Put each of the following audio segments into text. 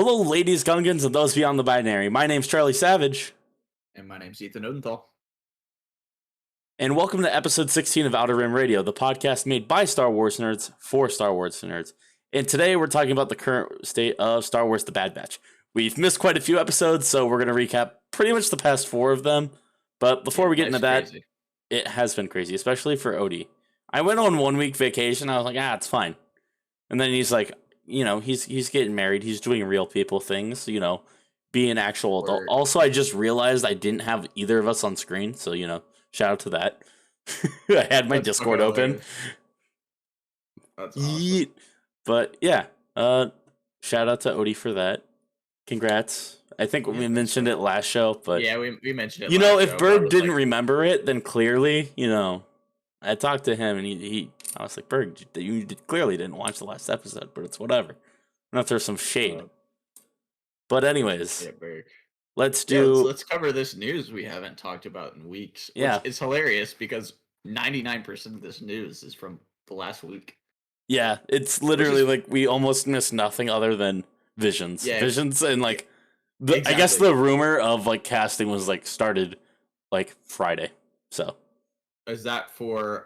Hello, ladies, Gungans, and those beyond the binary. My name's Charlie Savage, And my name's Ethan Odenthal. and welcome to episode 16 of Outer Rim Radio, the podcast made by Star Wars nerds for Star Wars nerds. And today we're talking about the current state of Star Wars The Bad Batch. We've missed quite a few episodes, so we're going to recap pretty much the past 4 of them. But before we get into that, Crazy. it has been crazy, especially for Odie. I went on 1 week vacation. I was like, it's fine. And then he's like, he's getting married. He's doing real people things, be an actual adult. Word. Also, I just realized I didn't have either of us on screen. So, shout out to that. I had my Discord open. That's awesome. Yeet. But yeah, shout out to Odie for that. Congrats. I think we mentioned it last show, but yeah, we mentioned it. If Berg didn't remember it, then clearly, I talked to him and I was like, Berg, you clearly didn't watch the last episode, but it's whatever. I'm gonna throw some shade. But anyways, yeah, Berg. let's cover this news we haven't talked about in weeks. Yeah, it's hilarious because 99% of this news is from the last week. Yeah, it's literally like we almost missed nothing other than Visions. Yeah, Visions and like exactly. I guess the rumor of like casting was like started like Friday. So is that for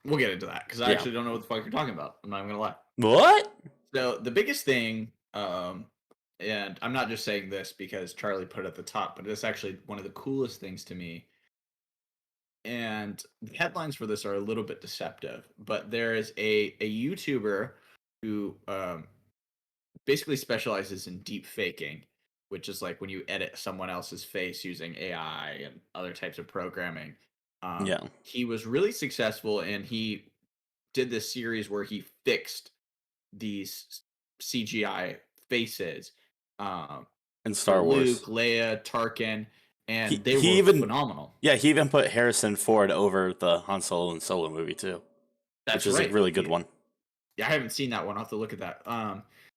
we'll get into that because I actually don't know what the fuck you're talking about. I'm not even gonna lie. What? So the biggest thing, and I'm not just saying this because Charlie put it at the top, but it's actually one of the coolest things to me. And the headlines for this are a little bit deceptive, but there is a YouTuber who basically specializes in deep faking, which is like when you edit someone else's face using AI and other types of programming. He was really successful, and he did this series where he fixed these CGI faces in Star Wars. Luke, Leia, Tarkin, and they were phenomenal. Yeah, he even put Harrison Ford over the Han Solo and Solo movie too. That's which is a really good one. Yeah, I haven't seen that one. I'll have to look at that.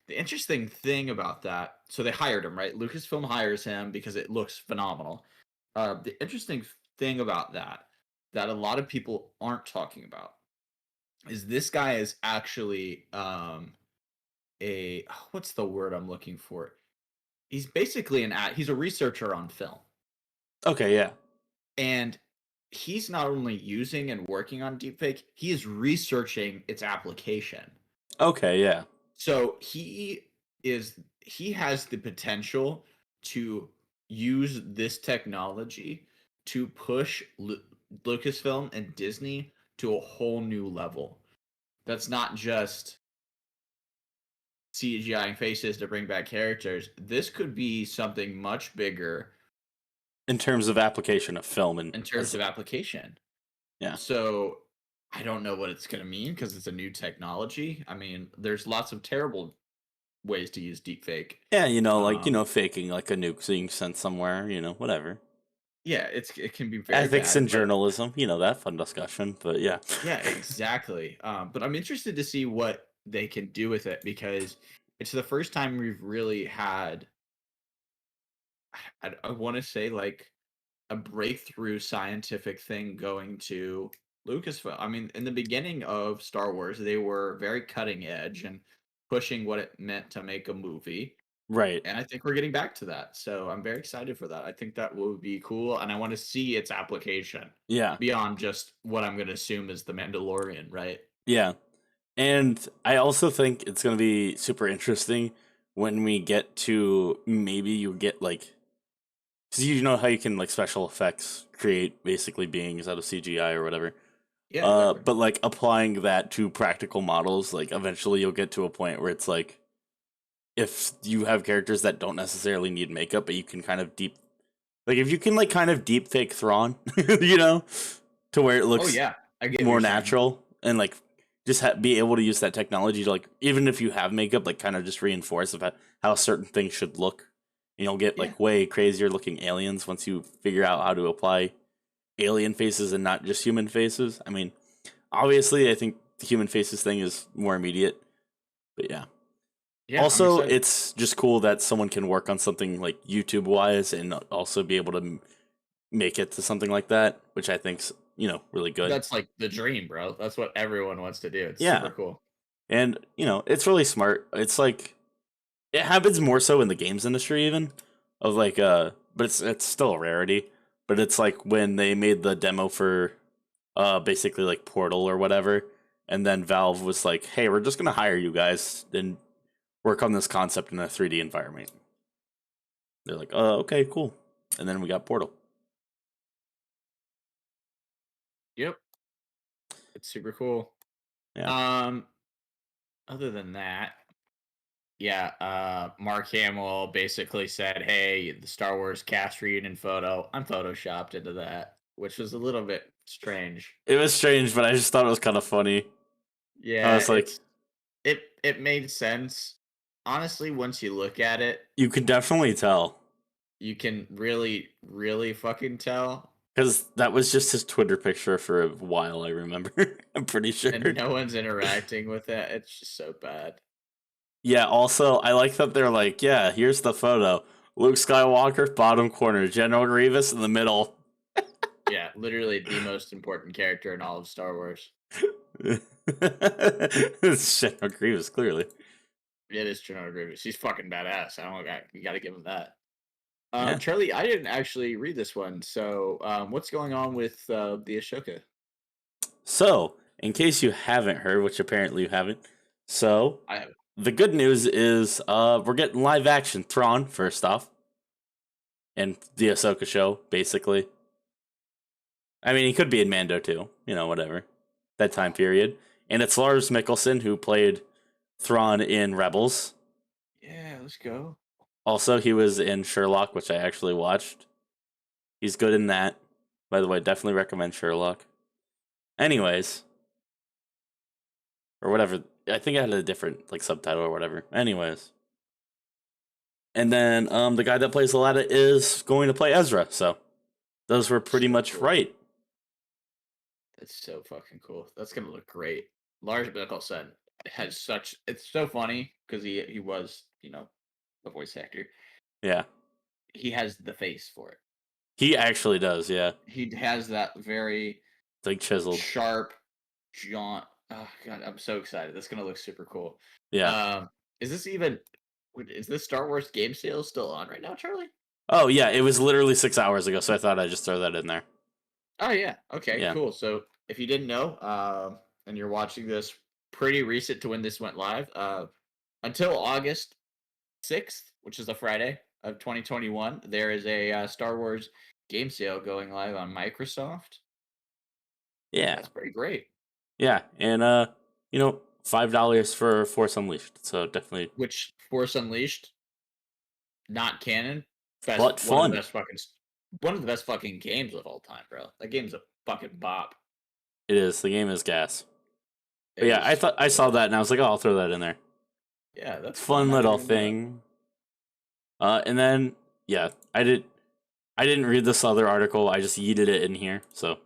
The interesting thing about that, so they hired him, right? Lucasfilm hires him because it looks phenomenal. The interesting thing about that a lot of people aren't talking about is this guy is actually what's the word I'm looking for? He's basically he's a researcher on film. Okay, yeah. And he's not only using and working on deepfake, he is researching its application. Okay, yeah. So he has the potential to use this technology to push Lucasfilm and Disney to a whole new level. That's not just CGI faces to bring back characters. This could be something much bigger in terms of application of film and in terms of application. Yeah. So I don't know what it's going to mean because it's a new technology. I mean, there's lots of terrible ways to use deepfake. Yeah, faking like a nuke being sent somewhere, whatever. Yeah, it can be very ethics bad, and journalism, that fun discussion, but yeah. Yeah, exactly. But I'm interested to see what they can do with it because it's the first time we've really had, I want to say, like a breakthrough scientific thing going to Lucasfilm. I mean, in the beginning of Star Wars, they were very cutting edge and pushing what it meant to make a movie. Right. And I think we're getting back to that. So I'm very excited for that. I think that will be cool. And I want to see its application. Yeah. Beyond just what I'm going to assume is the Mandalorian, right? Yeah. And I also think it's going to be super interesting when we get to maybe you get like, because you know how you can like special effects create basically beings out of CGI or whatever. Yeah. But like applying that to practical models, like eventually you'll get to a point where it's like, if you have characters that don't necessarily need makeup, but you can kind of if you can like kind of deep fake Thrawn, to where it looks more natural and like just be able to use that technology to like, even if you have makeup, like kind of just reinforce about how certain things should look. And you'll get like way crazier looking aliens once you figure out how to apply alien faces and not just human faces. I mean, obviously I think the human faces thing is more immediate, but yeah. Also, it's just cool that someone can work on something like YouTube wise and also be able to make it to something like that, which I think's, really good. That's like the dream, bro. That's what everyone wants to do. It's super cool. And, it's really smart. It's like, It happens more so in the games industry, even of like but it's still a rarity. But it's like when they made the demo for basically like Portal or whatever, and then Valve was like, "Hey, we're just gonna hire you guys and work on this concept in a 3D environment." They're like, okay, cool." And then we got Portal. Yep, it's super cool. Yeah, Um, other than that, yeah, Mark Hamill basically said, "Hey, the Star Wars cast reunion photo, I'm photoshopped into that," which was a little bit strange. it was strange, but I just thought it was kind of funny. I Yeah, was like, it made sense. Honestly, once you look at it, you could definitely tell you can really, really fucking tell, because that was just his Twitter picture for a while. I remember. I'm pretty sure. and no one's interacting with it. It's just so bad. Yeah, also, I like that they're like, yeah, here's the photo. Luke Skywalker, bottom corner. General Grievous in the middle. Yeah, literally the most important character in all of Star Wars. It's General Grievous, clearly. It is General Grievous. He's fucking badass. You got to give him that. Yeah. Charlie, I didn't actually read this one. So, what's going on with the Ashoka? So, in case you haven't heard, which apparently you haven't, so I have. the good news is we're getting live action Thrawn, first off, and the Ahsoka show, basically. I mean, he could be in Mando too, whatever. That time period. And it's Lars Mikkelsen who played Thrawn in Rebels. Yeah, let's go. Also, he was in Sherlock, which I actually watched. He's good in that. By the way, definitely recommend Sherlock. Anyways, or whatever. I think I had a different like subtitle or whatever. Anyways. And then the guy that plays Aladdin is going to play Ezra. So those were pretty So much cool. right. That's so fucking cool. That's gonna look great. Lars Mikkelsen has such. It's so funny because he was a voice actor. Yeah. He has the face for it. He actually does, yeah. He has that very Like chiseled. sharp jaunt. Oh god, I'm so excited. That's gonna look super cool. Yeah. Um, is this even? Is this Star Wars game sale still on right now, Charlie? Oh yeah, it was literally 6 hours ago, so I thought I'd just throw that in there. Oh yeah. Okay. Yeah. Cool. So if you didn't know, and you're watching this pretty recent to when this went live, until August 6th, which is a Friday of 2021, there is a Star Wars game sale going live on Microsoft. Yeah. That's pretty great. Yeah. And $5 for Force Unleashed. So definitely Which Force Unleashed, not canon, best but fun. one of the best fucking games of all time, bro. That game's a fucking bop. It is. The game is gas. But It yeah, I is. thought I saw that and I was like, oh, I'll throw that in there. Yeah, that's Fun fun. I didn't little even know that. thing. And then yeah, I didn't read this other article. I just yeeted it in here. So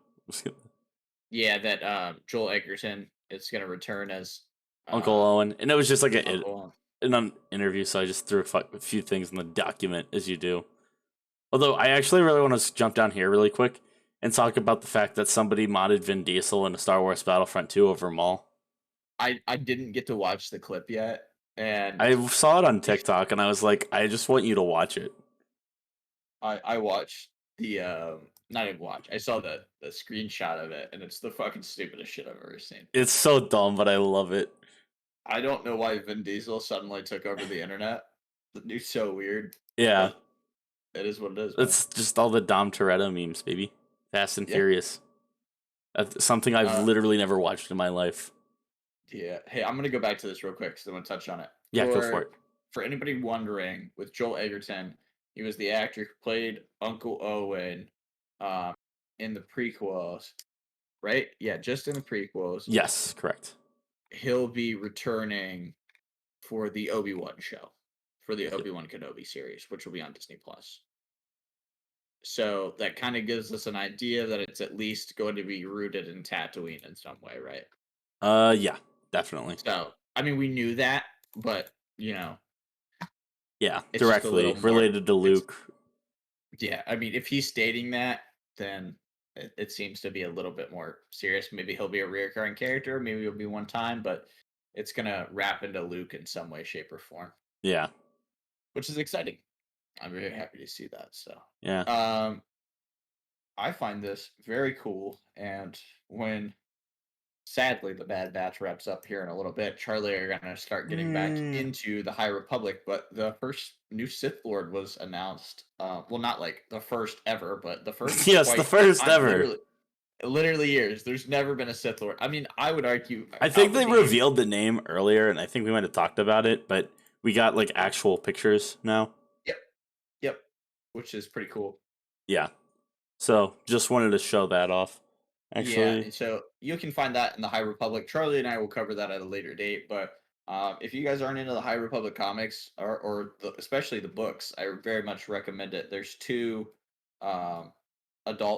Yeah, that Joel Edgerton is gonna return as Uncle uh Owen, and it was just like Uncle. an interview. So I just threw a few things in the document as you do. Although I actually really want to jump down here really quick and talk about the fact that somebody modded Vin Diesel in a Star Wars Battlefront 2 over Maul. I didn't get to watch the clip yet, and I saw it on TikTok and I was like, I just want you to watch it. I watched the not even watch. I saw the screenshot of it, and it's the fucking stupidest shit I've ever seen. It's so dumb, but I love it. I don't know why Vin Diesel suddenly took over the internet. The dude's so weird, Yeah, but it is what it is, man. it's just all the Dom Toretto memes, baby. Fast and Yeah. Furious. That's something I've literally never watched in my life. Yeah. Hey, I'm gonna go back to this real quick because I'm gonna touch on it. Yeah, go for it. For anybody wondering, with Joel Egerton, he was the actor who played Uncle Owen, um, in the prequels, right? Yeah, just in the prequels. Yes, correct. He'll be returning for the Obi-Wan show, for the Obi-Wan Kenobi series, which will be on Disney Plus. So that kind of gives us an idea that it's at least going to be rooted in Tatooine in some way, right? Yeah, definitely. So, I mean, we knew that, but Yeah, it's just a directly little more. related to Luke. Yeah, I mean, if he's stating that, then it seems to be a little bit more serious. Maybe he'll be a reoccurring character, maybe he'll be one time, but it's gonna wrap into Luke in some way, shape, or form. Yeah. which is exciting. I'm very happy to see that. So, Yeah. um, I find this very cool. And when sadly the Bad Batch wraps up here in a little bit, Charlie are gonna start getting back Mm. into the High Republic. But the first new Sith Lord was announced. Well, not like the first ever, but the first in Yes, the quite a first time. ever. Literally years. There's never been a Sith Lord. I mean, I would argue I think out the they game. revealed the name earlier, and I think we might have talked about it, but we got like actual pictures now. Yep, yep, which is pretty cool. Yeah. So just wanted to show that off. Yeah, Actually, and so you can find that in the High Republic. Charlie and I will cover that at a later date. But if you guys aren't into the High Republic comics especially the books, I very much recommend it. There's two um,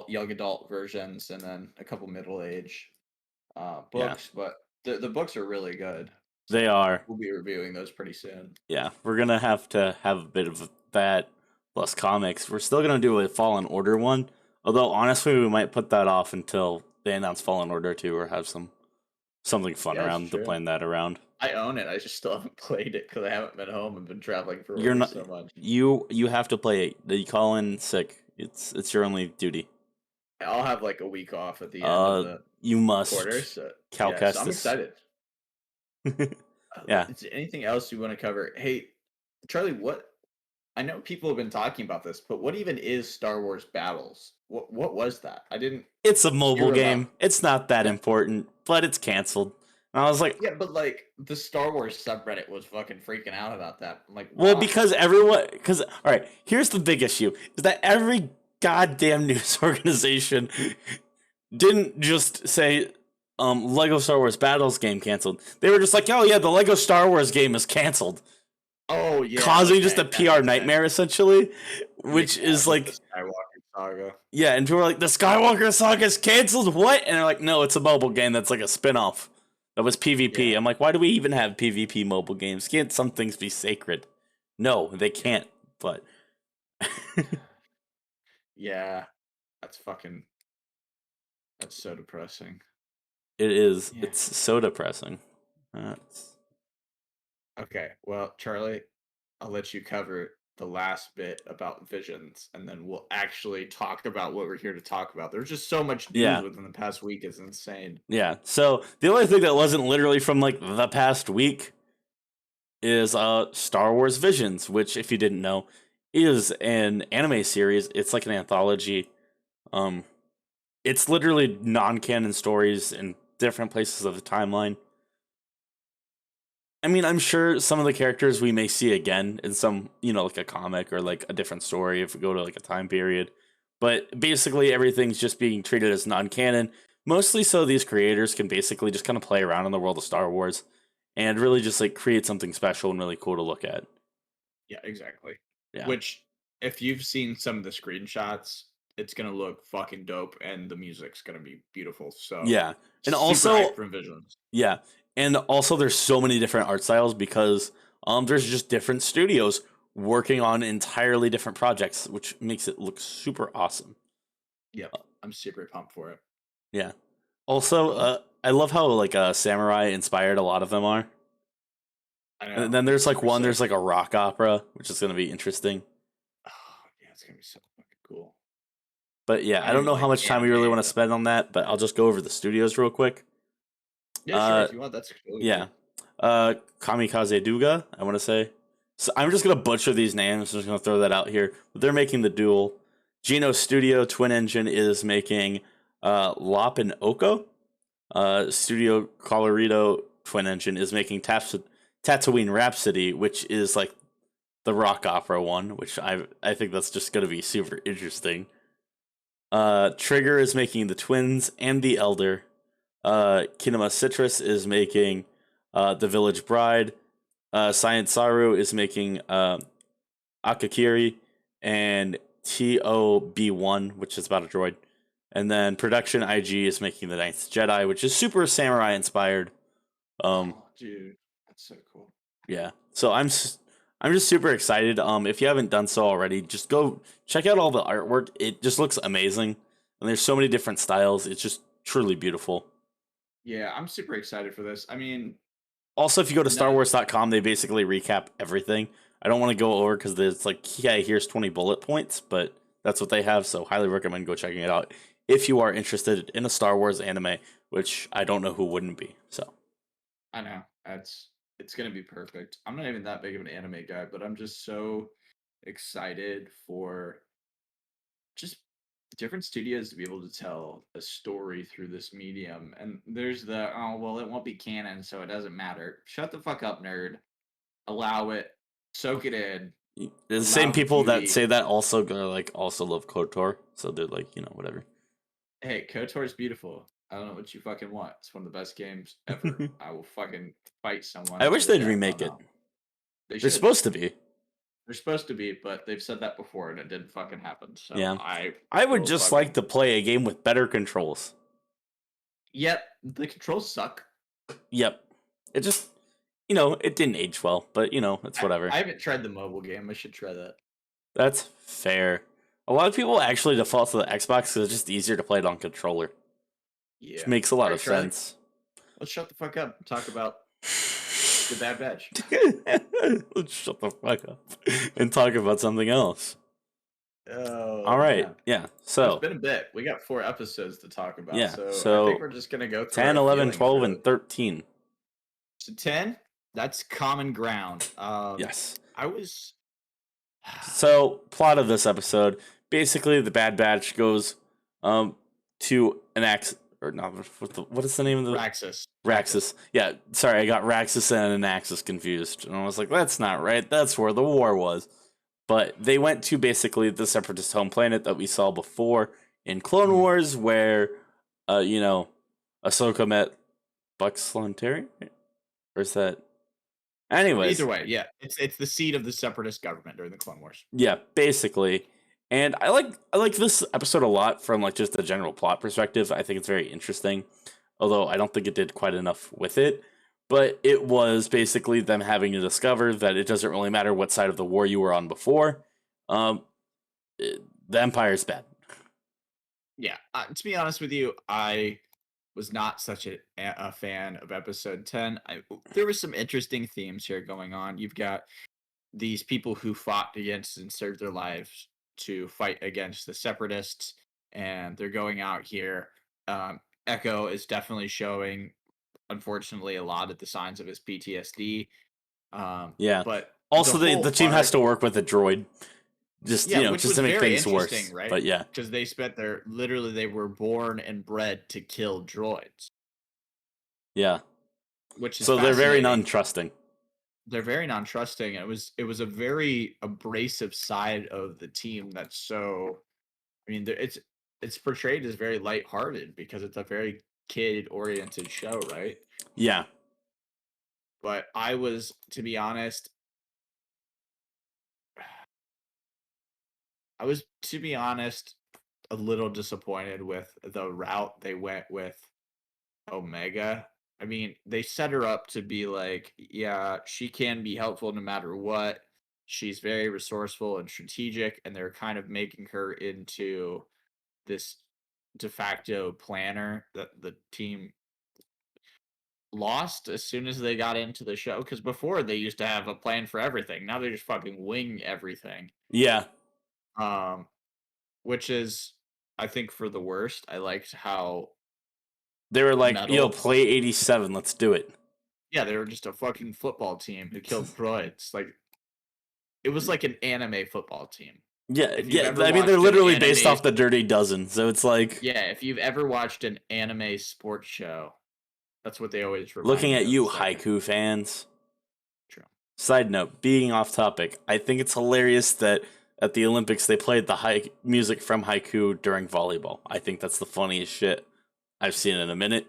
young adult versions, and then a couple middle age yeah, books. But the books are really good. they So are. we'll be reviewing those pretty soon. Yeah, we're gonna have to have a bit of that plus comics. We're still gonna do a Fallen Order one, although honestly, we might put that off until they announce Fallen Order 2 or have something fun Yeah, that's around to true. plan that around. I own it. I just still haven't played it because I haven't been home and been traveling for You're work not so much. you have to play it. You call in sick. It's your only duty. I'll have like a week off at the end of Uh, the you quarter. must So yeah, so I'm Calcestis. excited. Yeah, Is there anything else you want to cover? Hey, Charlie, what? I know people have been talking about this, but what even is Star Wars Battles? What was that? I didn't it's a mobile hear about. game. It's not that Yeah, important, but it's canceled. And I was like, yeah, but like the Star Wars subreddit was fucking freaking out about that. I'm like, well, why? because all right, here's the big issue is that every goddamn news organization didn't just say, Lego Star Wars Battles game canceled. They were just like, oh yeah, the Lego Star Wars game is canceled, Oh yeah, causing just okay, a that PR makes sense. nightmare essentially, Yeah, which is with the like, Skywalker saga. yeah, and people were like, the Skywalker saga is canceled, what? And they're like, no, it's a mobile game that's like a spin-off that was PvP. Yeah, I'm like, why do we even have PvP mobile games? Can't some things be sacred? No, they yeah, can't, but yeah. That's fucking. That's so depressing. it is. Yeah. It's so depressing. Okay. Well, Charlie, I'll let you cover the last bit about visions, and then we'll actually talk about what we're here to talk about. There's just so much news Yeah, within the past week; it's insane. yeah. So the only thing that wasn't literally from like the past week is Star Wars Visions, which if you didn't know is an anime series. It's like an anthology. Um it's literally non-canon stories in different places of the timeline. I mean, I'm sure some of the characters we may see again in some, like a comic or like a different story if we go to like a time period. But basically everything's just being treated as non-canon, mostly so these creators can basically just kind of play around in the world of Star Wars and really just like create something special and really cool to look at. Yeah, exactly. Yeah. Which, if you've seen some of the screenshots, it's gonna look fucking dope, and the music's gonna be beautiful. So, Yeah. And super hyped also, from Visions. yeah. And also there's so many different art styles because there's just different studios working on entirely different projects, which makes it look super awesome. Yep, I'm super pumped for it. Yeah. Also, Um, I love how like samurai inspired a lot of them are. I And know then it's there's like super one, there's sick. like a rock opera, which is gonna be interesting. Oh, yeah, it's gonna be so fucking cool. But yeah, I I don't don't even know how like much time we really anime, want to but spend on that, but I'll just go over the studios real quick. yeah, sure. Uh, If you want, that's really yeah. cool. Kamikaze Duga, I want to say. So I'm just gonna butcher these names. I'm just gonna throw that out here. But they're making the duel. Geno Studio Twin Engine is making Lop and Oko. Studio Colorado Twin Engine is making Tatooine Rhapsody, which is like the rock opera one, which I think that's just gonna be super interesting. Trigger is making the Twins and the Elder. Kinema Citrus is making The Village Bride. Science Saru is making Akakiri and TOB1, which is about a droid. And then Production IG is making The Ninth Jedi, which is super samurai inspired. Um, Oh, dude, that's so cool. yeah. So I'm just super excited. If you haven't done so already, just go check out all the artwork. It just looks amazing. And there's so many different styles. It's just truly beautiful. Yeah, I'm super excited for this. I mean, Also, if you go to none. StarWars.com, they basically recap everything. I don't want to go over because it's like, yeah, here's 20 bullet points, but that's what they have. So highly recommend go checking it out if you are interested in a Star Wars anime, which I don't know who wouldn't be. So I know. It's gonna be perfect. I'm not even that big of an anime guy, but I'm just so excited for just different studios to be able to tell a story through this medium. And there's the, oh well, it won't be canon, so it doesn't matter. Shut the fuck up, nerd. Allow it. Soak it in. the same Allow the people that beauty. say that also gonna like also love KOTOR, so they're like, whatever. Hey, KOTOR is beautiful. I don't know what you fucking want. It's one of the best games ever. I will fucking fight I someone to wish the they'd death. Oh remake it. no. They They're should. supposed to be. They're supposed to be, but they've said that before and it didn't fucking happen. So Yeah. I I would will just like fucking. to play a game with better controls. Yep, the controls suck. Yep. It just, it didn't age well, but, it's whatever. I haven't tried the mobile game. I should try that. That's fair. A lot of people actually default to the Xbox because it's just easier to play it on controller, which Yeah. makes a All lot right, of Charlie. sense. Let's shut the fuck up and talk about the Bad Batch. Let's shut the fuck up and talk about something else. Oh All right. man. Yeah. It's So, been a bit. We got 4 episodes to talk about, yeah. so I think So we're just gonna go through 10, our 11, feelings 12, really. and 13. So 10, that's common ground. Yes. I was So, plot of this episode basically, the Bad Batch goes to an ax or not. What is the name of the Raxus. Raxus? Yeah, sorry, I got Raxus and Anaxus confused, and I was like, that's not right. That's where the war was. But they went to basically the Separatist home planet that we saw before in Clone Mhm. Wars, where, Ahsoka met Buck Terry, or is that? Either Anyways, way, yeah, it's the seat of the Separatist government during the Clone Wars. yeah, basically. And I like this episode a lot from like just the general plot perspective. I think it's very interesting, although I don't think it did quite enough with it. But it was basically them having to discover that it doesn't really matter what side of the war you were on before. Um, the Empire's bad. Yeah, to be honest with you, I was not such a fan of episode 10. There were some interesting themes here going on. You've got these people who fought against and served their lives to fight against the separatists, and they're going out here. Echo is definitely showing, unfortunately, a lot of the signs of his PTSD. Yeah. But the Also, whole the team has arc, to work with a droid, just yeah, which just was to make very things interesting, worse. right? But yeah, Because they spent their literally they were born and bred to kill droids, yeah. which is So they're very fascinating. non-trusting. They're very non-trusting. It was a very abrasive side of the team that's so. I mean, it's portrayed as very lighthearted because it's a very kid-oriented show, right? Yeah, But I was, to be honest, a little disappointed with the route they went with Omega. I mean, they set her up to be like, yeah, she can be helpful no matter what. She's very resourceful and strategic, and they're kind of making her into this de facto planner that the team lost as soon as they got into the show. Because before they used to have a plan for everything. Now they just fucking wing everything. yeah. Um, which is, I think, for the worst. I liked how They were like, "Yo, metal. play 87. Let's do it." Yeah, they were just a fucking football team who killed droids. Like it was like an anime football team. Yeah, If you've yeah. ever I mean, they're watched an literally based anime, off the Dirty Dozen, so it's like yeah, if you've ever watched an anime sports show, that's what they always remind looking me at of. you, It's like haiku fans. true. Side note, being off topic, I think it's hilarious that at the Olympics they played the music from haiku during volleyball. I think that's the funniest shit I've seen in a minute.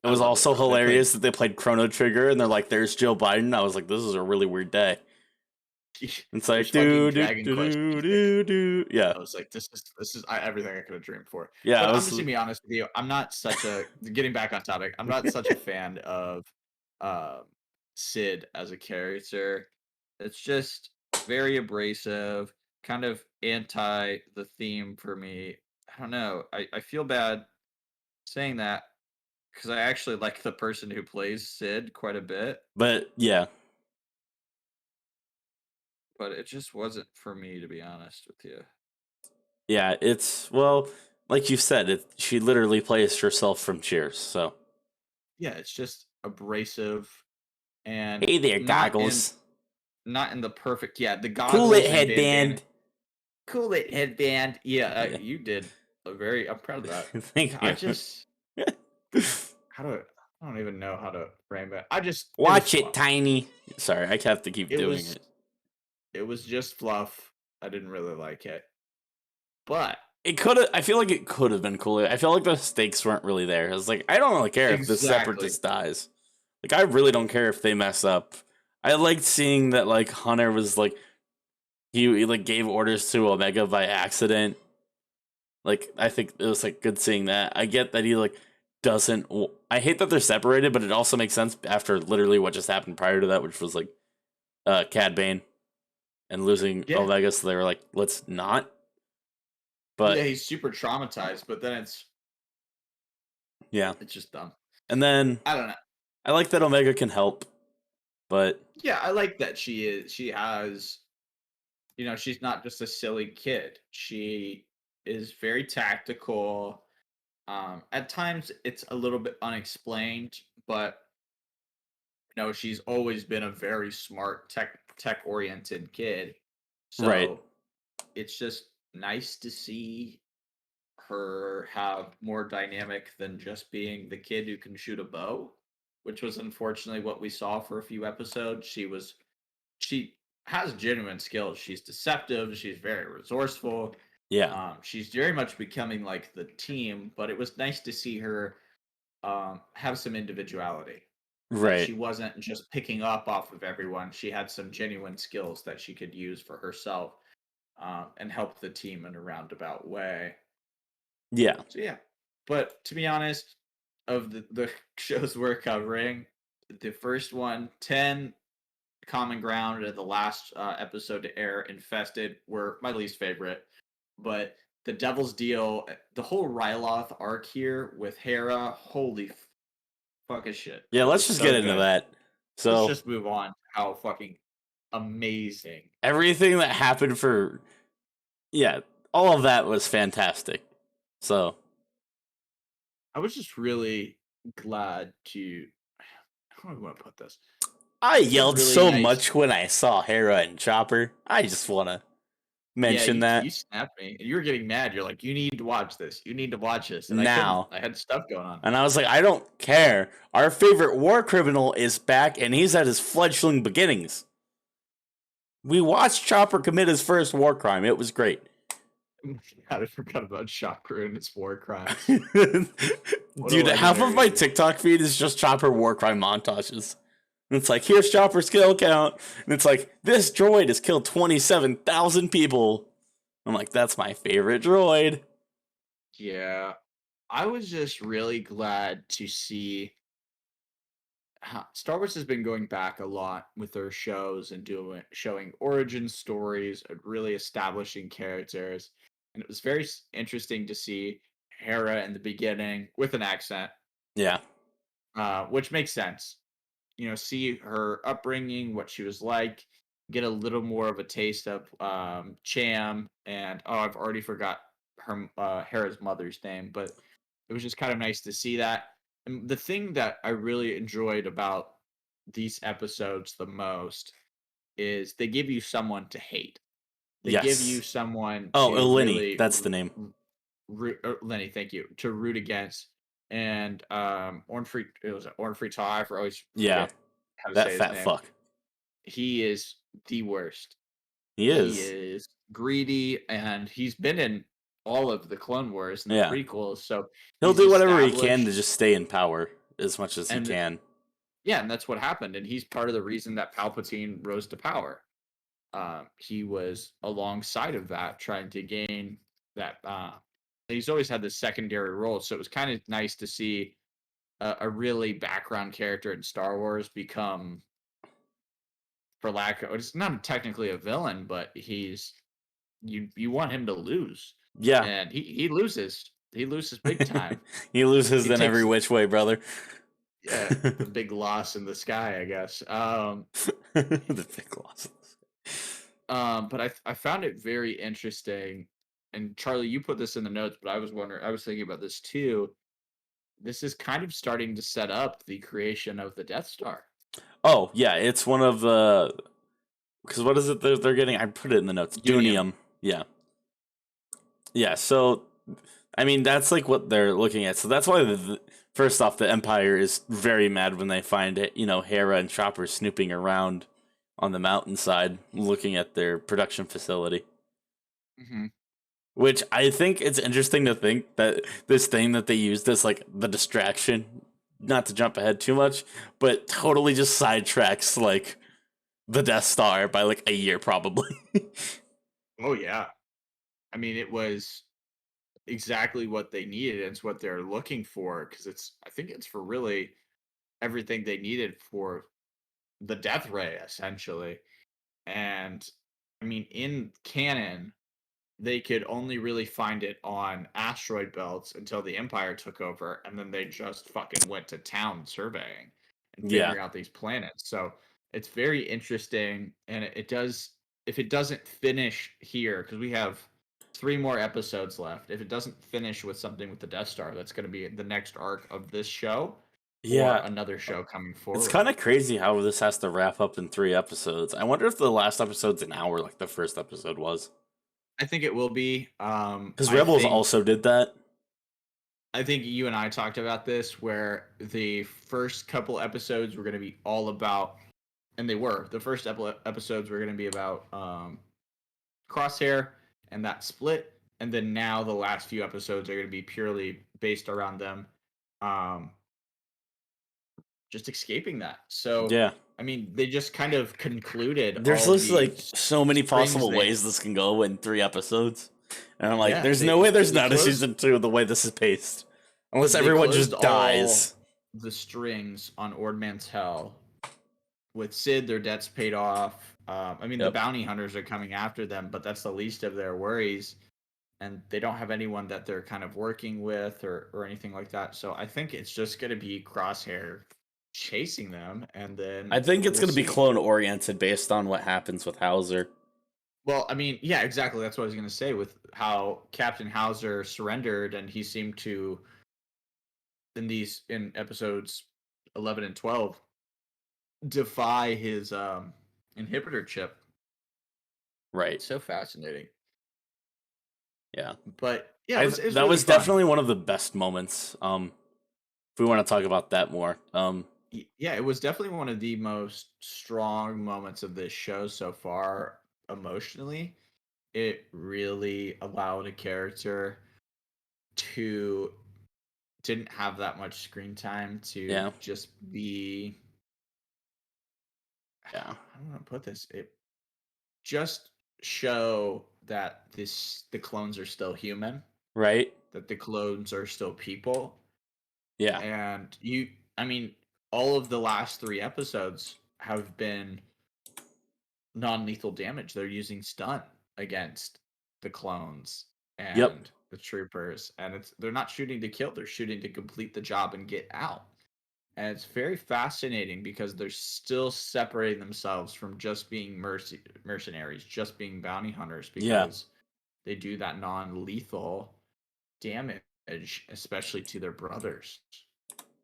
It I was love it also though. They played hilarious that they played Chrono Trigger and they're like, "There's Joe Biden." I was like, "This is a really weird day." It's there's like fucking do do Dragon do Quest do music. do do. Yeah, I was like, this is everything I could have dreamed for. yeah. I But I'm was just gonna be honest with you. I'm not such a getting back on topic. I'm not such a fan of um, Sid as a character. It's just very abrasive, kind of anti the theme for me. I don't know. I feel bad saying that because I actually like the person who plays Sid quite a bit. but yeah, but it just wasn't for me, to be honest with you. Yeah, it's well, like you said, she literally plays herself from Cheers. So Yeah, it's just abrasive and hey there, not in goggles, not in the perfect. Yeah, the cool it goggles and bandana. headband. Cool it headband. Yeah, Yeah, you did a very. I'm proud of that. Yeah, thank I you. just how do I don't even know how to frame it. It was Watch it, fluff. Tiny. Sorry, I have to keep It doing was it. it was just fluff. I didn't really like it, but It could have. I feel like it could have been cooler. I feel like the stakes weren't really there. I was like, I don't really care if the exactly. separatist dies. Like, I really don't care if they mess up. I liked seeing that like Hunter was like he like gave orders to Omega by accident. Like, I think it was like good seeing that. I get that he like doesn't. I hate that they're separated, but it also makes sense after literally what just happened prior to that, which was like Cad Bane and losing Yeah, Omega. So they were like, let's not. yeah, But he's super traumatized, but then yeah, it's just dumb. and then I don't know. I like that Omega can help, but Yeah, I like that she has, she's not just a silly kid. She is very tactical. At times it's a little bit unexplained, but she's always been a very smart tech oriented kid. right, So it's just nice to see her have more dynamic than just being the kid who can shoot a bow, which was unfortunately what we saw for a few episodes. She has genuine skills. She's deceptive. She's very resourceful. yeah, She's very much becoming like the team, but it was nice to see her have some individuality. That right, she wasn't just picking up off of everyone. She had some genuine skills that she could use for herself and help the team in a roundabout way. yeah, So yeah, but to be honest, of the shows we're covering, the first one, 10 Common Ground, and the last episode to air, Infested, were my least favorite. But the Devil's Deal, the whole Ryloth arc here with Hera, holy fucking shit. yeah. It Let's was just get so into good. that. Let's So just move on to how fucking amazing. everything that happened for yeah, all of that was fantastic. So I was just really glad to. How do I want to put this? I It was yelled really so nice. much when I saw Hera and Chopper. I just want to Yeah, mention you that snapped me, and you were getting mad. You're like, "You need to watch this. You need to watch this," and I couldn't. now. I had stuff going on. And I was like, I don't care. Our favorite war criminal is back, and he's at his fledgling beginnings. We watched Chopper commit his first war crime. It was great. God, I forgot about Chakra and his war crimes. What a Dude, half of my legendary. TikTok feed is just Chopper war crime montages. And it's like, here's Chopper's kill count. And it's like, this droid has killed 27,000 people. I'm like, that's my favorite droid. Yeah, I was just really glad to see. Star Wars has been going back a lot with their shows and showing origin stories and really establishing characters. And it was very interesting to see Hera in the beginning with an accent, Yeah. which makes sense. See her upbringing, what she was like, get a little more of a taste of Cham, and I've already forgot her Hera's mother's name, but it was just kind of nice to see that. And the thing that I really enjoyed about these episodes the most is they give you someone to hate. They give you Yes. someone Oh, to Eleni. really That's the name. Lenny, thank you, to root against. And Ornfrey, it was Ornfrey Tar. I always Yeah. forget how to That say his fat name. fuck. He is the worst. He He is. is greedy, and he's been in all of the Clone Wars and the Yeah. prequels, so He'll he's do whatever he can to established. just stay in power as much as he And can. yeah, and that's what happened. And he's part of the reason that Palpatine rose to power. He was alongside of that, trying to gain that. He's always had this secondary role, so it was kind of nice to see a really background character in Star Wars become, for lack of, it's not technically a villain, but you want him to lose, Yeah. and he loses. He loses big time. He loses He in every takes, which way, brother. yeah, the big loss in the sky, I guess. The big loss. But I found it very interesting. And Charlie, you put this in the notes, but I was thinking about this too. This is kind of starting to set up the creation of the Death Star. Oh yeah, it's one of the because what is it they're getting? I put it in the notes. Unium. Dunium. Yeah, yeah. So I mean that's like what they're looking at. So that's why first off, the Empire is very mad when they find it. Hera and Chopper snooping around on the mountainside, looking at their production facility. Hmm. Which I think it's interesting to think that this thing that they used as like the distraction, not to jump ahead too much, but totally just sidetracks like the Death Star by like a year probably. Oh yeah. I mean, it was exactly what they needed. It's what they're looking for because I think it's for really everything they needed for the Death Ray, essentially. And I mean, in canon, they could only really find it on asteroid belts until the Empire took over, and then they just fucking went to town surveying and Yeah. figuring out these planets. So it's very interesting, and it does. If it doesn't finish here, because we have 3 more episodes left, if it doesn't finish with something with the Death Star, that's going to be the next arc of this show or Yeah. another show coming It's forward. kind of crazy how this has to wrap up in 3 episodes. I wonder if the last episode's an hour like the first episode was. I think it will be. Because Rebels also did that. I think you and I talked about this where the first couple episodes were going to be all about, and they were. The first episodes were going to be about Crosshair and that split, and then now the last few episodes are going to be purely based around them, um, just escaping that. So, Yeah. I mean, they just kind of concluded There's all just the like so many strings possible they, ways this can go in 3 episodes. And I'm like, yeah, there's no way there's they not a closed season 2 the way this is paced. Unless they everyone closed just dies. all the strings on Ord Mantell with Sid, their debts paid off. I mean, the Yep. bounty hunters are coming after them, but that's the least of their worries. And they don't have anyone that they're kind of working with or anything like that. So I think it's just going to be Crosshair chasing them, and I then think it's we'll going to be see. clone oriented based on what happens with Hauser. Well, I mean, yeah, exactly. That's what I was going to say with how Captain Hauser surrendered, and he seemed to in episodes 11 and 12 defy his inhibitor chip. Right. So fascinating. Yeah. But yeah, it was That really was fun. definitely one of the best moments. If we want to talk about that more. Yeah, it was definitely one of the most strong moments of this show so far emotionally. It really allowed a character to didn't have that much screen time to Yeah. just be Yeah. I don't want to put this. It just show that the clones are still human, Right. that the clones are still people. Yeah. And I mean, all of the last 3 episodes have been non-lethal damage. They're using stun against the clones Yep. and the troopers, and they're not shooting to kill, they're shooting to complete the job and get out. And it's very fascinating because they're still separating themselves from just being mercenaries, just being bounty hunters, Yeah. because they do that non-lethal damage, especially to their brothers.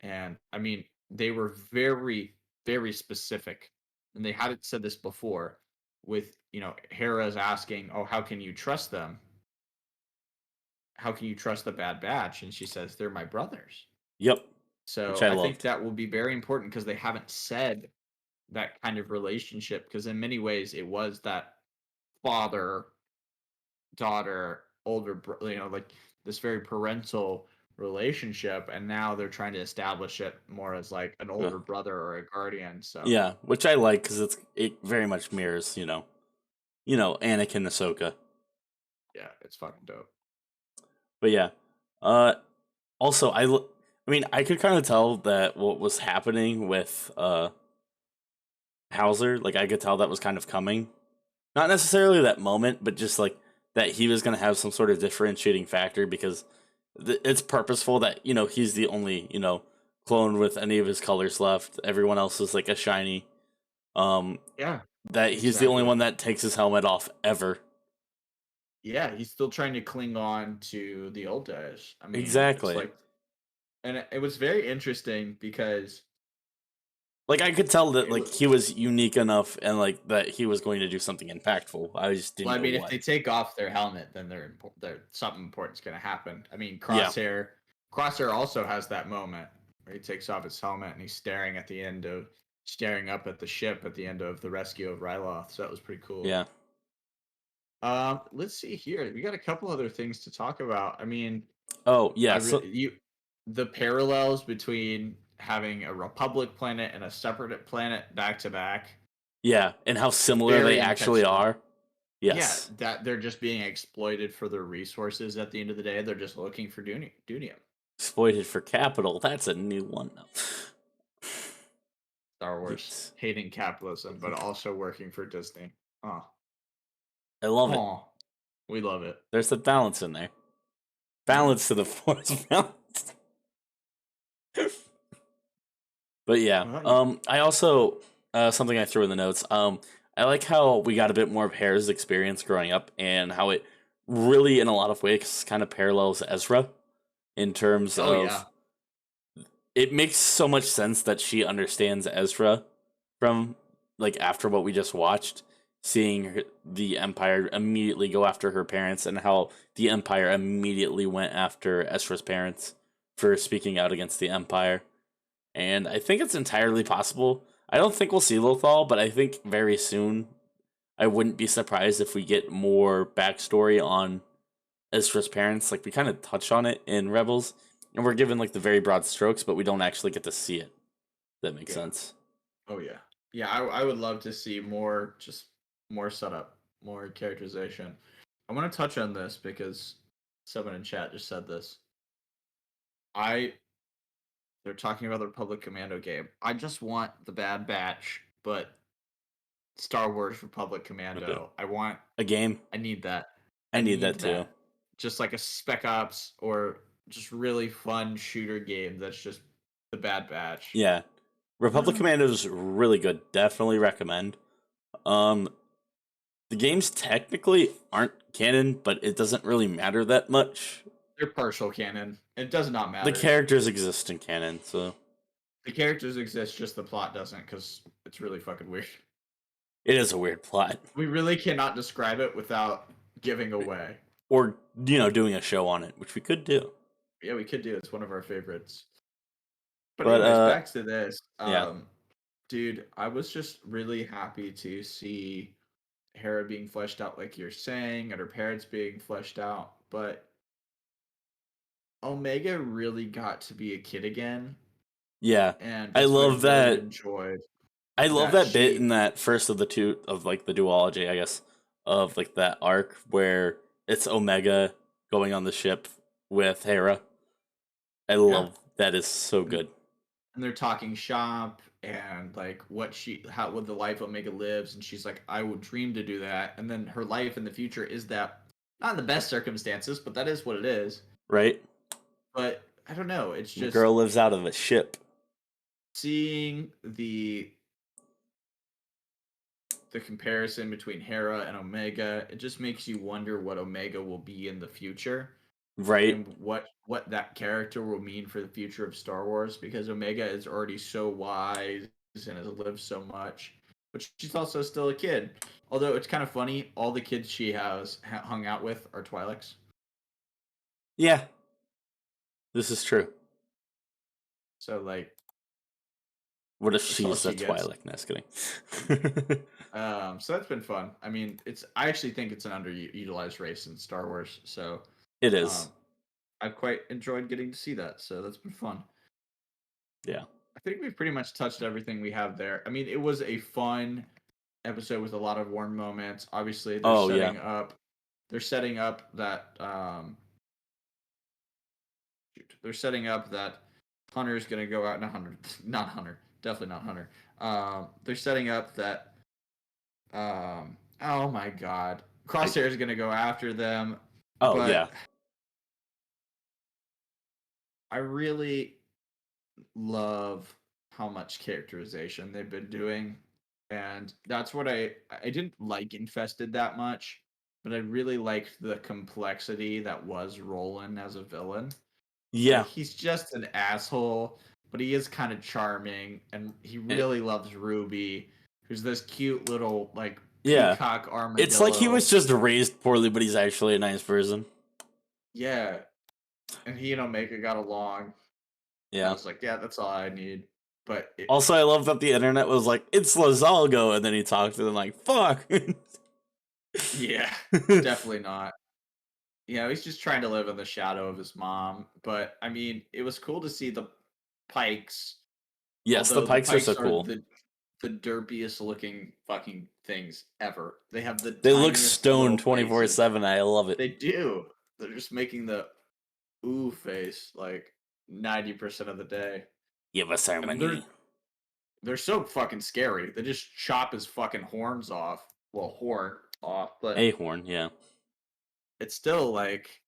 And I mean, they were very, very specific. And they hadn't said this before with, Hera's asking, oh, how can you trust them? How can you trust the Bad Batch? And she says, they're my brothers. Yep. Which So I I think loved. that will be very important because they haven't said that kind of relationship. Because in many ways, it was that father daughter, like this very parental relationship, and now they're trying to establish it more as like an Uh, older brother or a guardian. So yeah. Which I like because it very much mirrors Anakin and Ahsoka. yeah, it's fucking dope. But yeah. Uh. Also, I mean, I could kind of tell that what was happening with Hauser, like I could tell that was kind of coming. Not necessarily that moment, but just like that he was going to have some sort of differentiating factor because it's purposeful that he's the only clone with any of his colors left. Everyone else is like a shiny. Um, Yeah, that he's the only Exactly. one that takes his helmet off ever. Yeah, he's still trying to cling on to the old days. I mean, it's Exactly. like, and it was very interesting because Like I could tell that it like was. he was unique enough and like that he was going to do something impactful. I just Well, didn't I know mean, if what. they take off their helmet, then something important's going to happen. I mean, Yeah. Crosshair also has that moment where he takes off his helmet and he's staring up at the ship at the end of the rescue of Ryloth. So that was pretty cool. Yeah. Let's see here. We got a couple other things to talk about. I mean, Oh I yeah. really the parallels between having a Republic planet and a separate planet back to back, Yeah, and how similar they very actually intentional. are. Yeah, Yes. that they're just being exploited for their resources at the end of the day. They're just looking for Dunium. Exploited for capital. That's a new one. No. Star Wars Yes. hating capitalism, but also working for Disney. Oh, I love it. oh, we love it. There's a balance in there. Yeah. Balance to the force balance. But yeah. Well, you, I also something I threw in the notes. I like how we got a bit more of Hare's experience growing up and how it really in a lot of ways kind of parallels Ezra in terms oh yeah, of it makes so much sense that she understands Ezra from like after what we just watched, seeing the Empire immediately go after her parents and how the Empire immediately went after Ezra's parents for speaking out against the Empire. And I think it's entirely possible. I don't think we'll see Lothal, but I think very soon I wouldn't be surprised if we get more backstory on Ezra's parents. Like we kind of touch on it in Rebels, and we're given like the very broad strokes, but we don't actually get to see it. That makes yeah, sense. oh yeah, yeah. I would love to see more, just more setup, more characterization. I want to touch on this because someone in chat just said this. I They're talking about the Republic Commando game. I just want the Bad Batch, but Star Wars Republic Okay. Commando. A game. I need that. I I need need that too. that. Just like a Spec Ops or just really fun shooter game that's just the Bad Batch. Yeah. Republic Commando is really good. Definitely recommend. Um, the games technically aren't canon, but it doesn't really matter that much. They're partial canon. It does not The matter. characters exist in canon, so The characters exist, just the plot doesn't because it's really fucking weird. it is a weird plot. We really cannot describe it without giving away. Or, doing a show on it, which we could do. Yeah, we could do. It's one of our favorites. But But anyways, back to this. yeah. Dude, I was just really happy to see Hera being fleshed out like you're saying, and her parents being fleshed out, but Omega really got to be a kid again, Yeah. and I that's what I love really that enjoyed. I love That that bit she in that first of the two of like the duology, I guess, of like that arc where it's Omega going on the ship with Hera. I Yeah. love that is so And good. and they're talking shop and like what the life Omega lives, and she's like, I would dream to do that. And then her life in the future is that not in the best circumstances, but that is what it is. Right? But I don't know, it's The just girl lives out of a ship. seeing the comparison between Hera and Omega, it just makes you wonder what Omega will be in the future Right? and what that character will mean for the future of Star Wars because Omega is already so wise and has lived so much, but she's also still a kid. Although it's kind of funny, all the kids she has hung out with are Twi'leks. Yeah, this is true. So like What if that's all she's a she gets. Twi'lek? No, just kidding. So that's been fun. I mean, I actually think it's an underutilized race in Star Wars. So It is. um, I've quite enjoyed getting to see that. So that's been fun. Yeah. I think we've pretty much touched everything we have there. I mean, it was a fun episode with a lot of warm moments. Obviously, Oh yeah. they're setting up that they're setting up that Hunter's gonna go out. Not Hunter, not Hunter, definitely not Hunter. They're setting up that oh my god, Crosshair's gonna go after them, Oh yeah. but I really love how much characterization they've been doing. And that's what I didn't like Infested that much, but I really liked the complexity that was Roland as a villain. Like Yeah, he's just an asshole, but he is kind of charming, and he it, really loves Ruby, who's this cute little like yeah. peacock It's like he armadillo. was just raised poorly, but he's actually a nice person. Yeah, and he and Omega got along. And I Yeah. was like, yeah, that's all I need. But Also, I love that the internet was like, "It's Lazalgo," and then he talked to them like, "Fuck." yeah, definitely not. Yeah, he's just trying to live in the shadow of his mom. But I mean, it was cool to see the Pikes, Yes, the although the Pikes are so Pikes are cool. the derpiest looking fucking things ever. They have the They look tiniest stoned little faces. 24/7. I love it. They do. They're just making the ooh face like 90% of the day. Give us our And money. they're so fucking scary. They just chop his fucking horns off. Well, horn off, but A horn, yeah. it's still like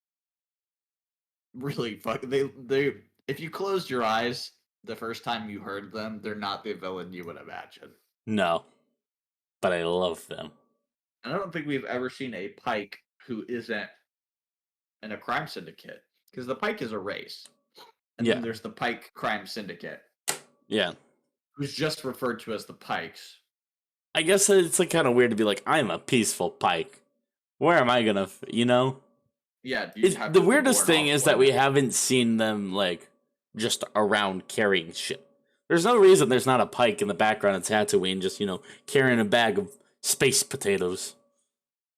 really fuck. They if you closed your eyes the first time you heard them, they're not the villain you would imagine. No, but I love them. And I don't think we've ever seen a Pike who isn't in a crime syndicate because the Pike is a race, and then Yeah, there's the Pike crime syndicate, yeah. who's just referred to as the Pikes. I guess it's like kind of weird to be like, I'm a peaceful Pike. Where am I gonna, you know? Yeah, you'd have The to be weirdest born thing off is that we planet. haven't seen them like just around carrying shit. There's no reason there's not a Pike in the background of Tatooine just, carrying a bag of space potatoes.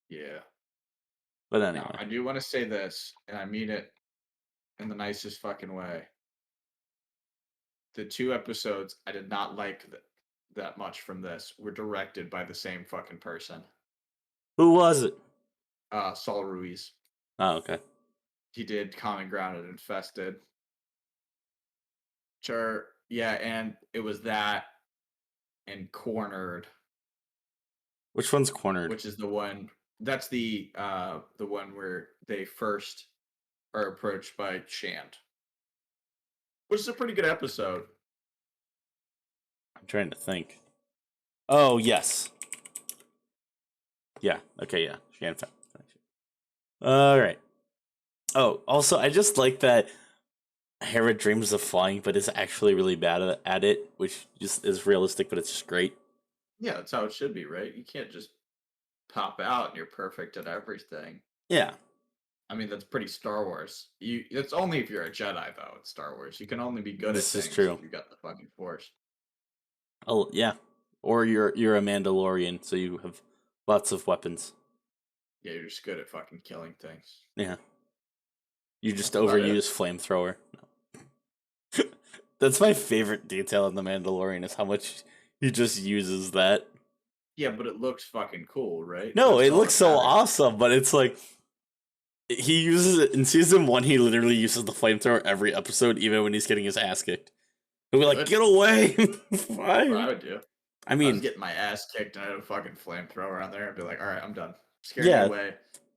Yeah. But Now, anyway. I do want to say this, and I mean it in the nicest fucking way. The two episodes I did not like that much from this were directed by the same fucking person. Who was it? Saul Ruiz. Oh, okay. He did Common Ground and Infested. Sure, yeah, and it was that and Cornered, Which one's cornered? which is the one that's the one where they first are approached by Shand, which is a pretty good episode. I'm trying to think. Oh, yes. Yeah. Okay, yeah. Shan Fa- All right. Oh, also, I just like that Hera dreams of flying, but is actually really bad at it, which just is realistic, but it's just great. Yeah, that's how it should be, right? You can't just pop out and you're perfect at everything. Yeah, I mean, that's pretty Star Wars. It's only if you're a Jedi though. It's Star Wars. You can only be good at this is things true. if you got the fucking Force. Oh, yeah. Or you're a Mandalorian, so you have lots of weapons. Yeah, you're just good at fucking killing things. Yeah. You just That's about it. overuse flamethrower. No. That's my favorite detail in The Mandalorian is how much he just uses that. Yeah, but it looks fucking cool, right? No, That's it all looks that so matters. awesome, but it's like he uses it in season one. He literally uses the flamethrower every episode, even when he's getting his ass kicked. He'll be like, Good. "Get away!" That's what Fine. I would do. I I was mean, getting my ass kicked and I had a fucking flamethrower on there. I'd be like, all right, I'm done. Scare me yeah. away.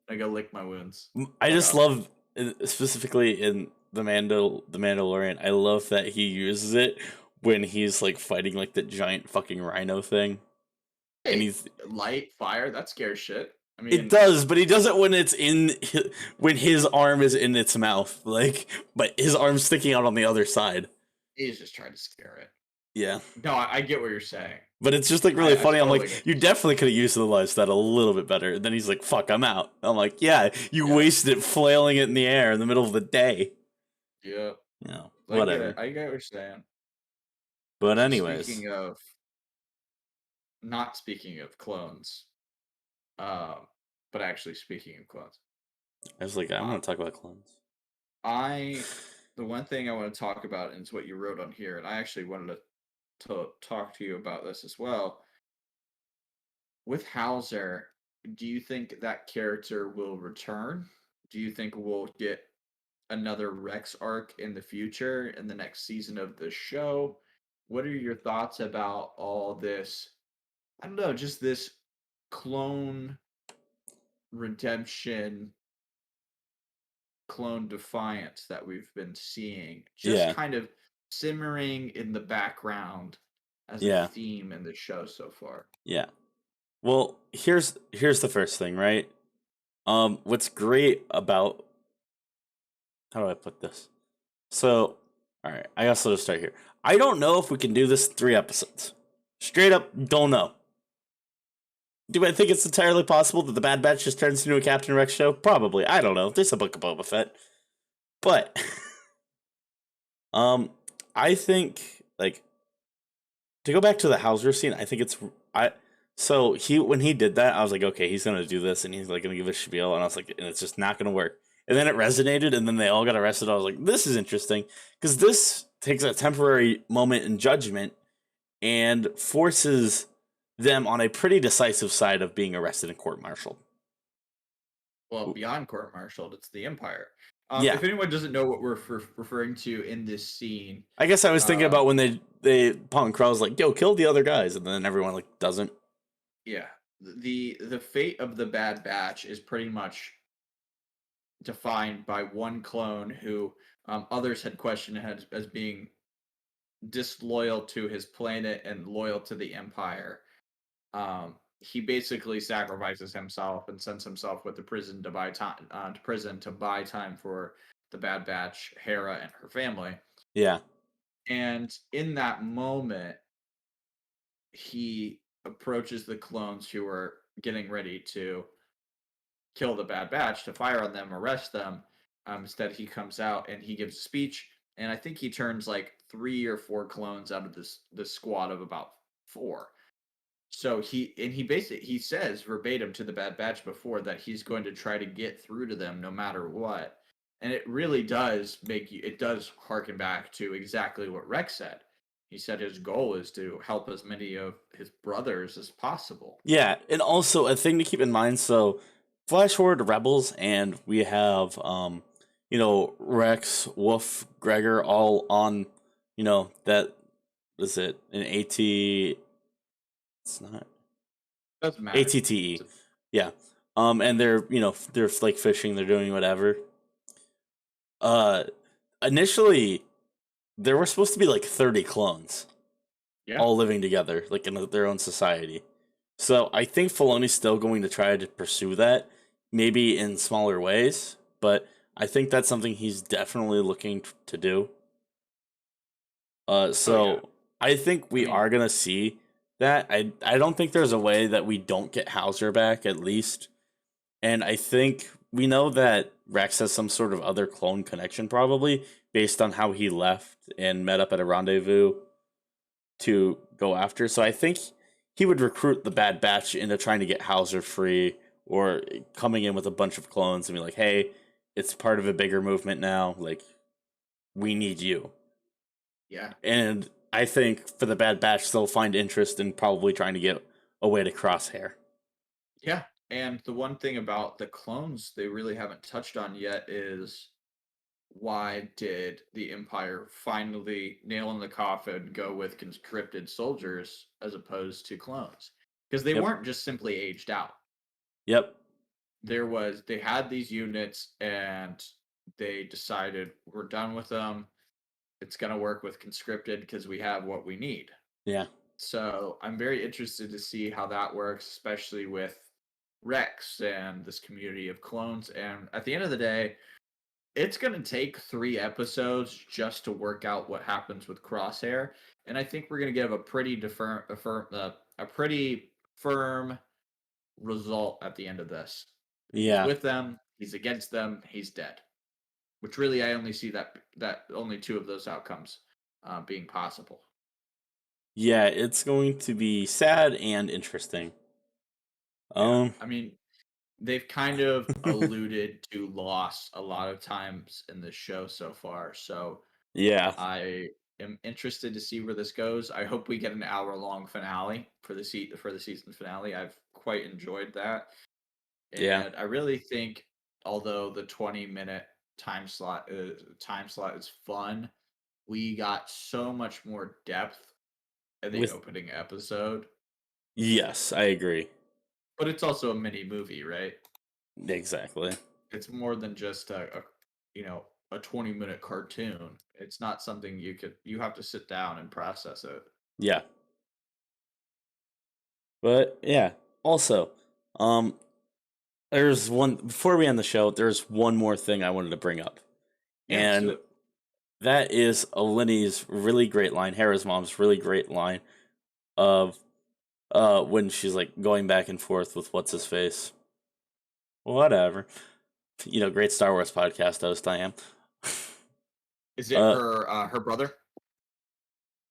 I go lick my wounds. I Fuck just off. love specifically in the Mandalorian. I love that he uses it when he's like fighting like the giant fucking rhino thing, and Hey, he's light, fire, that scares shit. I it mean, does, but he does it when it's when his arm is in its mouth, like, but his arm's sticking out on the other side. he's just trying to scare it. Yeah. No, I get what you're saying. But it's just like really I funny. I'm totally like, get you what you're saying. definitely could have utilized that a little bit better. And then he's like, fuck, I'm out. I'm like, yeah, you Yeah. wasted it flailing it in the air in the middle of the day. Yeah. No, I get whatever. it. I get what you're saying. But So anyways, not speaking of clones, um, but actually speaking of clones, I was like, I uh, want to talk about clones. I the one thing I want to talk about is what you wrote on here, and I actually wanted to talk to you about this as well. With Hauser, do you think that character will return? Do you think we'll get another Rex arc in the future in the next season of the show? What are your thoughts about all this? I don't know, just this clone redemption, clone defiance that we've been seeing, just Yeah. kind of simmering in the background. as a Yeah. theme in the show so far. Yeah. Well, here's the first thing, right? What's great about how do I put this? So, all right, I guess I'll just start here. I don't know if we can do this in 3 episodes. Straight up, don't know. Do I think it's entirely possible that the Bad Batch just turns into a Captain Rex show? Probably. I don't know. There's a book of Boba Fett, but um, I think like to go back to the Hauser scene. I think it's I. So he when he did that, I was like, okay, he's gonna do this, and he's like gonna give a spiel, and I was like, and it's just not gonna work. And then it resonated, and then they all got arrested. I was like, this is interesting because this takes a temporary moment in judgment and forces them on a pretty decisive side of being arrested and court-martialed. Well, beyond court-martialed, it's the Empire. Yeah, If anyone doesn't know what we're referring to in this scene, I guess I was thinking um, about when they Pong Krell's like, yo, kill the other guys, and then everyone like doesn't. yeah, the fate of the Bad Batch is pretty much defined by one clone who others had questioned as being disloyal to his planet and loyal to the Empire. He basically sacrifices himself and sends himself with the prison to buy time to prison to buy time for the Bad Batch, Hera, and her family. Yeah, And in that moment, he approaches the clones who are getting ready to kill the Bad Batch to fire on them, arrest them. Instead, he comes out and he gives a speech, and I think he turns like 3 or 4 clones out of this squad of about 4. So he basically he says verbatim to the Bad Batch before that he's going to try to get through to them no matter what. And it really does it does harken back to exactly what Rex said. He said his goal is to help as many of his brothers as possible. yeah, and also a thing to keep in mind. So, flash forward to Rebels, and we have Rex, Wolf, Gregor, all on, that is it an AT. It's not Doesn't matter. ATTE. Yeah. And they're like fishing, they're doing whatever. Uh Initially there were supposed to be like 30 clones Yeah. all living together, like in their own society. So I think Filoni's still going to try to pursue that, maybe in smaller ways, but I think that's something he's definitely looking to do. Oh yeah. So I think I we mean, are gonna see that. I don't think there's a way that we don't get Hauser back at least. And I think we know that Rex has some sort of other clone connection, probably based on how he left and met up at a rendezvous to go after. So I think he would recruit the Bad Batch into trying to get Hauser free or coming in with a bunch of clones and be like, hey, it's part of a bigger movement now. Like, we need you. yeah. And I think for the Bad Batch, they'll find interest in probably trying to get away to Crosshair. Yeah. And the one thing about the clones they really haven't touched on yet is why did the Empire finally nail in the coffin go with conscripted soldiers as opposed to clones? Because they Yep. weren't just simply aged out. Yep. They had these units and they decided we're done with them. It's gonna work with conscripted because we have what we need. Yeah. So I'm very interested to see how that works, especially with Rex and this community of clones. And at the end of the day, it's going to take 3 episodes just to work out what happens with Crosshair, and I think we're going to give a a pretty firm result at the end of this. He's Yeah. with them, he's against them, he's dead. Which really, I only see that only 2 of those outcomes being possible. Yeah, it's going to be sad and interesting. Yeah, Um, I mean, they've kind of alluded to loss a lot of times in this show so far, so yeah, I am interested to see where this goes. I hope we get an hour-long finale for the season finale. I've quite enjoyed that, yeah, and I really think, although the 20-minute time slot is fun, we got so much more depth in the with opening episode. yes, I agree. But it's also a mini movie, right? Exactly. It's more than just a 20-minute cartoon. It's not something you have to sit down and process it. Yeah. But yeah. Also, um, there's one before we end the show. There's one more thing I wanted to bring up, Yeah, let's do and it. that is Eleni's really great line, Hera's mom's really great line of when she's like going back and forth with what's his face. Whatever. Great Star Wars podcast host I am. Is it uh her brother?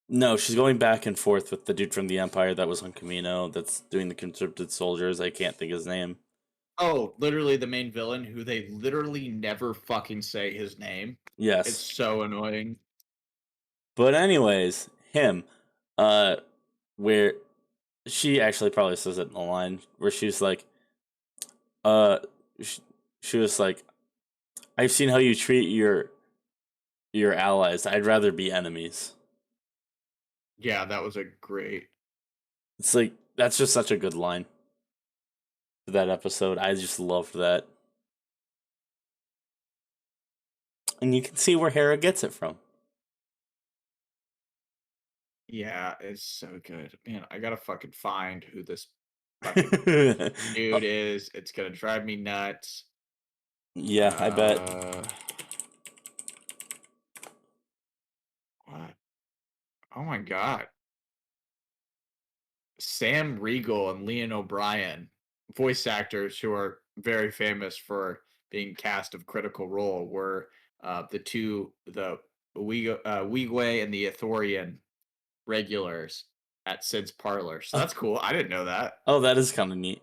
no, she's going back and forth with the dude from the Empire that was on Camino that's doing the conscripted soldiers. I can't think his name. Oh, literally the main villain who they literally never fucking say his name. It's Yes. so annoying. But anyways, him uh where she actually probably says it in the line where she's like uh she was like, I've seen how you treat your allies. I'd rather be enemies. Yeah, that was a great. It's like that's just such a good line for that episode. I just loved that. And you can see where Hera gets it from. Yeah, it's so good. Man, I gotta fucking find who this fucking dude is. It's gonna drive me nuts. Yeah, I bet. Uh, what? Oh my god. Sam Riegel and Leon O'Brien, voice actors who are very famous for being cast of Critical Role, were the Weegway and the Ithorian regulars at Sid's Parlor. So Oh, that's cool. I didn't know that. oh, that is kind of neat.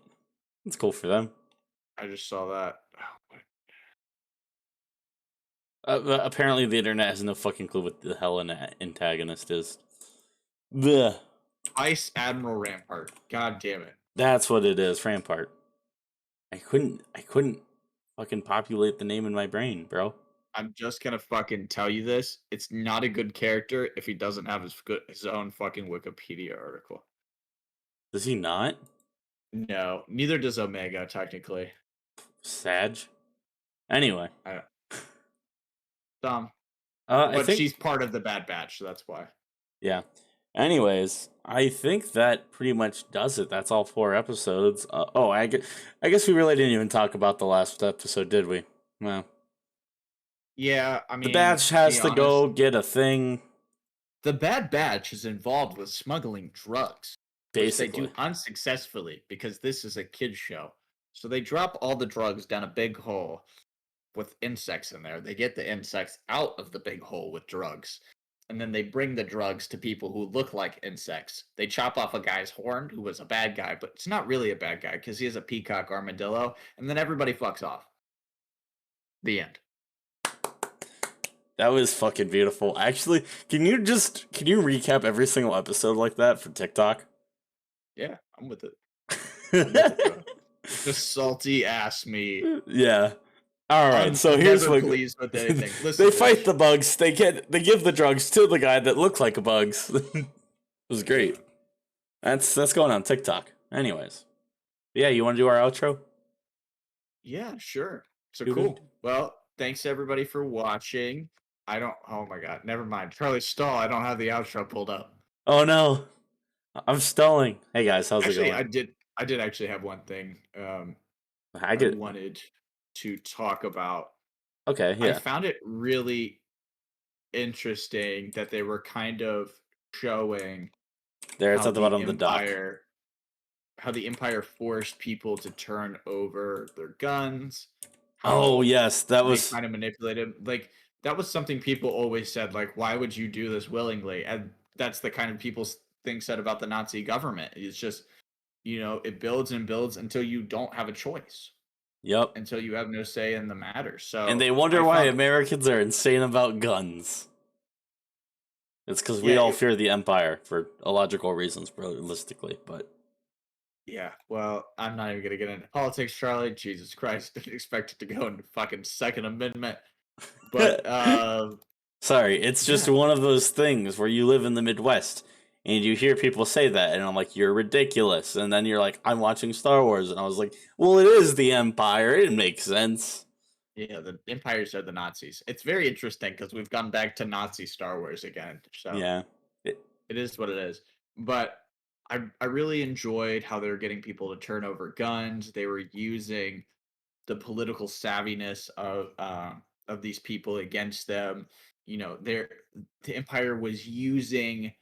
It's cool for them. I just saw that. But apparently, the internet has no fucking clue what the hell an antagonist is. Blech. Vice Admiral Rampart. God damn it. That's what it is, Rampart. I couldn't fucking populate the name in my brain, bro. I'm just gonna fucking tell you this. It's not a good character if he doesn't have his own fucking Wikipedia article. Does he not? No, neither does Omega, technically. Sag? Anyway. I Dumb. I But think, she's part of the Bad Batch, so that's why. yeah. Anyways, I think that pretty much does it. That's all 4 episodes. I guess we really didn't even talk about the last episode, did we? Well, Yeah, I the mean, batch to be has to honest, go get a thing, the Bad Batch is involved with smuggling drugs, which they do basically. unsuccessfully because this is a kid's show. So they drop all the drugs down a big hole with insects in there. They get the insects out of the big hole with drugs. And then they bring the drugs to people who look like insects. They chop off a guy's horn who was a bad guy, but it's not really a bad guy because he is a peacock armadillo. And then everybody fucks off. The end. That was fucking beautiful. Actually, can you recap every single episode like that for TikTok? Yeah, I'm with it. I'm with it, bro. The salty ass meat. Yeah. All right. I'm So here's never what pleased with anything. Listen, they fight bitch. the bugs. They give the drugs to the guy that looked like a bugs. It was great. That's going on TikTok. Anyways, yeah. You want to do our outro? Yeah, sure. So Dude. cool. Well, thanks everybody for watching. I don't. Oh my god. Never mind. Charlie Stall. I don't have the outro pulled up. Oh no, I'm stalling. Hey guys, how's it Actually, going? I did. I did actually have one thing. I I get. wanted to talk about. Okay. I Yeah. found it really interesting that they were kind of showing There, it's how at the the bottom of the dock. Empire how the Empire forced people to turn over their guns, Oh how yes, that they was. kind of manipulated. Like that was something people always said, like, why would you do this willingly? And that's the kind of thing said about the Nazi government. It's just, it builds and builds until you don't have a choice, Yep. until you have no say in the matter. And So they wonder I why found, Americans are insane about guns. It's because we yeah, all fear the Empire for illogical reasons, realistically. But yeah. Well, I'm not even gonna get into politics, Charlie. Jesus Christ, didn't expect it to go into fucking Second Amendment. But sorry, it's just yeah, one of those things where you live in the Midwest and you hear people say that, and I'm like, you're ridiculous. And then you're like, I'm watching Star Wars, and I was like, well, it is the Empire. It makes sense. yeah, the empires are the Nazis. It's very interesting because we've gone back to Nazi Star Wars again. So Yeah. It, it is what it is. But I really enjoyed how they were getting people to turn over guns. They were using the political savviness of these people against them. You know, the Empire was using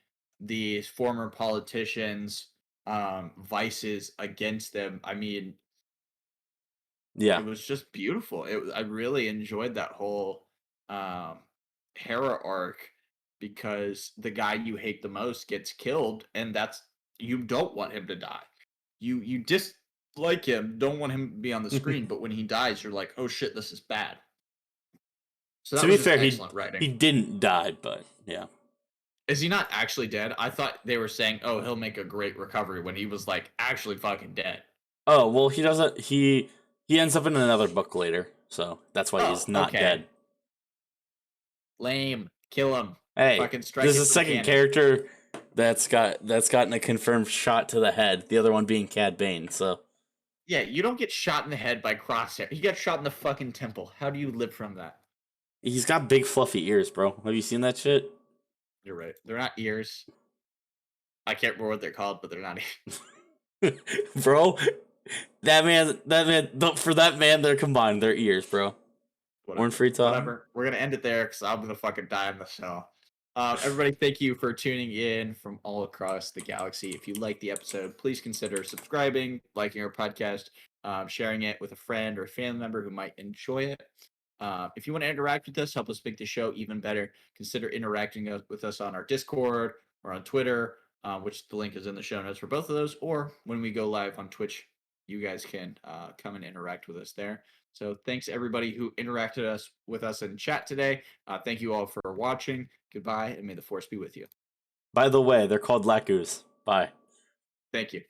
these former politicians' vices against them. I mean, Yeah. it was just beautiful. I really enjoyed that whole um, Hera arc because the guy you hate the most gets killed, and that's you don't want him to die. You dislike him, don't want him to be on the screen, To but when he dies, you're like, oh shit, this is bad. So that be was just fair, excellent he writing. didn't die, but yeah. Is he not actually dead? I thought they were saying, oh, he'll make a great recovery when he was like actually fucking dead. Oh well, he doesn't. He ends up in another book later, so that's why he's Oh, not okay. dead. Lame. Kill him. Hey, Fucking strike this is into the the second cannon. character that's gotten a confirmed shot to the head. The other one being Cad Bane. So Yeah, you don't get shot in the head by Crosshair. He got shot in the fucking temple. How do you live from that? he's got big fluffy ears, bro. Have you seen that shit? You're right. They're not ears. I can't remember what they're called, but they're not Bro, for that man, they're combined. Their ears, bro. Born whatever. free top. Whatever. We're gonna end it there because I'm gonna fucking die in the cell. Everybody, thank you for tuning in from all across the galaxy. If you like the episode, please consider subscribing, liking our podcast, sharing it with a friend or a family member who might enjoy it. If you want to interact with us, help us make the show even better, consider interacting with us on our Discord or on Twitter, which the link is in the show notes for both of those, or when we go live on Twitch, you guys can come and interact with us there. So thanks everybody who interacted with us in chat today. Thank you all for watching. Goodbye, and may the force be with you. By the way, they're called Lacus. Bye. Thank you.